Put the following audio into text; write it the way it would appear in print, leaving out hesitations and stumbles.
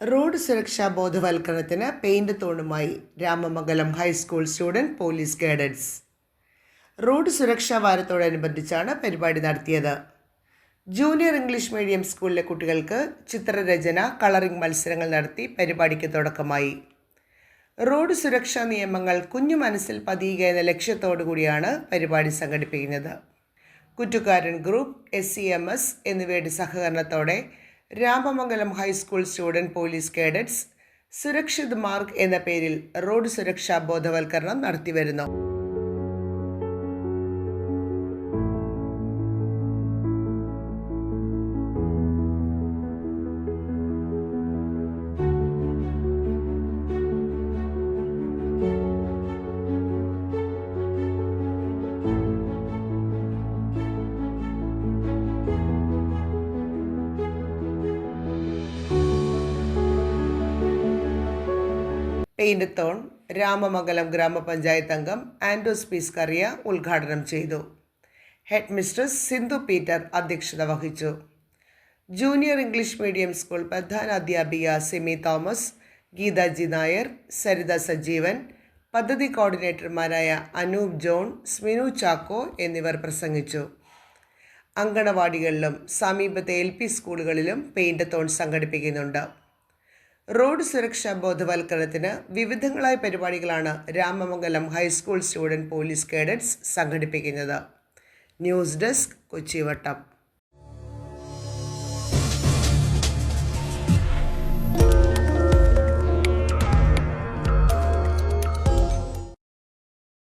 Road സുരക്ഷാ ബോധവൽക്കരണത്തിന് പെയിന്റ് തോണുമായി Ramamangalam high school student police cadets. Road സുരക്ഷാ വാരത്തോടനുബന്ധിച്ചാണ് പരിപാടി നടത്തിയത്. ജൂനിയർ ഇംഗ്ലീഷ് മീഡിയം സ്കൂളിലെ കുട്ടികൾക്ക് ചിത്രരചന, കളറിംഗ് മത്സരങ്ങൾ നടത്തി പരിപാടിക്ക് തുടക്കമായി. റോഡ് സുരക്ഷാ നിയമങ്ങൾ കുഞ്ഞു മനസ്സിൽ പതിയുക എന്ന ലക്ഷ്യത്തോടു കൂടിയാണ് പരിപാടി സംഘടിപ്പിക്കുന്നത്. കുറ്റുകാരൻ ഗ്രൂപ്പ്, SCMS എന്നിവയുടെ സഹകരണത്തോടെ Ramamangalam high school student police cadets Surakshit Marg എന്ന പേരിൽ റോഡ് സുരക്ഷാ ബോധവൽക്കരണം നടത്തിവരുന്നു. പെയിന്റ് തോൺ രാമമംഗലം ഗ്രാമപഞ്ചായത്ത് അംഗം ആൻഡോസ് പി സ്കറിയ ഉദ്ഘാടനം ചെയ്തു. ഹെഡ് മിസ്ട്രസ് സിന്ധു പീറ്റർ അധ്യക്ഷത വഹിച്ചു. ജൂനിയർ ഇംഗ്ലീഷ് മീഡിയം സ്കൂൾ പ്രധാന അധ്യാപിക സിമി തോമസ്, ഗീത ജി നായർ, സരിത സജീവൻ, പദ്ധതി കോർഡിനേറ്റർമാരായ അനൂപ് ജോൺ, സ്മിനു ചാക്കോ എന്നിവർ പ്രസംഗിച്ചു. അങ്കണവാടികളിലും സമീപത്തെ LP സ്കൂളുകളിലും പെയിന്റ് തോൺ സംഘടിപ്പിക്കുന്നുണ്ട്. റോഡ് സുരക്ഷാ ബോധവൽക്കരണത്തിന് വിവിധങ്ങളായ പരിപാടികളാണ് Ramamangalam high school student police cadets സംഘടിപ്പിക്കുന്നത്. News desk, കൊച്ചിവട്ടം.